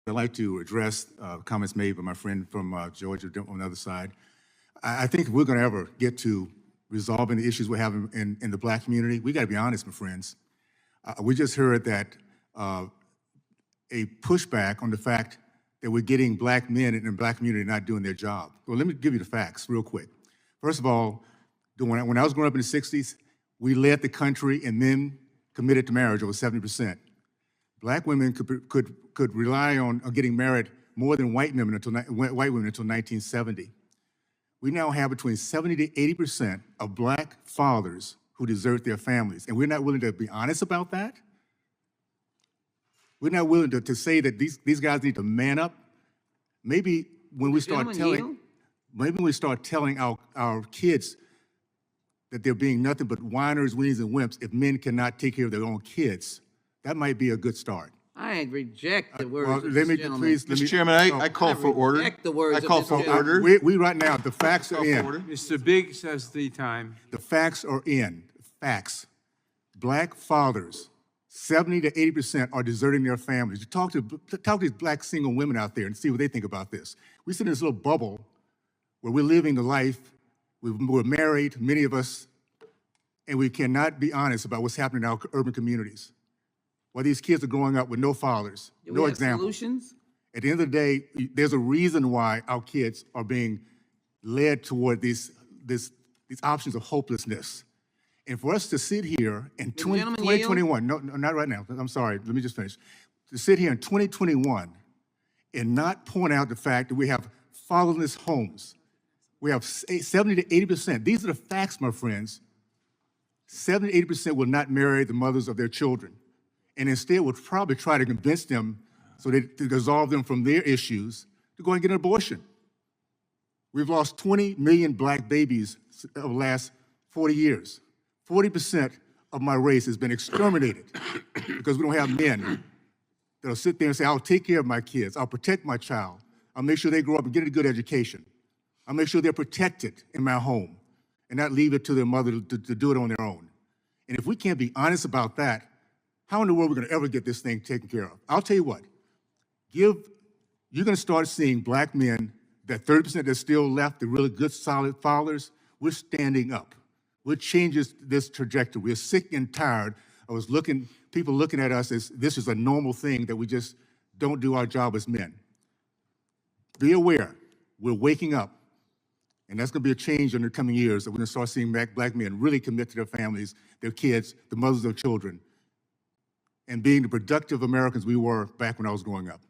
I'd like to address comments made by my friend from Georgia on the other side. I think if we're going to ever get to resolving the issues we're having in the Black community, we got to be honest, my friends. We just heard that a pushback on the fact that we're getting Black men in the Black community not doing their job. Well, let me give you the facts real quick. First of all, when I was growing up in the 60s, we led the country in men committed to marriage over 70%. Black women could rely on getting married more than white women until 1970. We now have between 70 to 80% of Black fathers who desert their families, and we're not willing to be honest about that. We're not willing to say that these guys need to man up. Maybe when we start telling, our kids that they're being nothing but whiners, weenies, and wimps if men cannot take care of their own kids, that might be a good start. I reject the words well, of let this me, gentleman. please, Mr. Chairman, I call for order. Reject the words I call of for this order. We right now, the facts are in. Mr. Biggs has the time. The facts are in. Facts. Black fathers, 70 to 80% are deserting their families. You talk to these Black single women out there and see what they think about this. We sit in this little bubble where we're living the life, we're married, many of us, and we cannot be honest about what's happening in our urban communities. While these kids are growing up with no fathers, no example. Solutions? At the end of the day, there's a reason why our kids are being led toward these options of hopelessness. And for us to sit here in 2021, no, not right now, I'm sorry, let me just finish. To sit here in 2021 and not point out the fact that we have fatherless homes. We have 70 to 80%. These are the facts, my friends. 70 to 80% will not marry the mothers of their children, and instead will probably try to convince them so that to dissolve them from their issues to go and get an abortion. We've lost 20 million Black babies over the last 40 years. 40% of my race has been exterminated because we don't have men that'll sit there and say, I'll take care of my kids, I'll protect my child, I'll make sure they grow up and get a good education, I'll make sure they're protected in my home and not leave it to their mother to do it on their own. And if we can't be honest about that, how in the world are we gonna ever get this thing taken care of? I'll tell you what, you're gonna start seeing Black men, that 30% that's still left, the really good, solid fathers, we're standing up. We're changing this trajectory. We're sick and tired of people looking at us as this is a normal thing that we just don't do our job as men. Be aware, we're waking up, and that's gonna be a change in the coming years, that we're gonna start seeing Black men really commit to their families, their kids, the mothers of their children, and being the productive Americans we were back when I was growing up.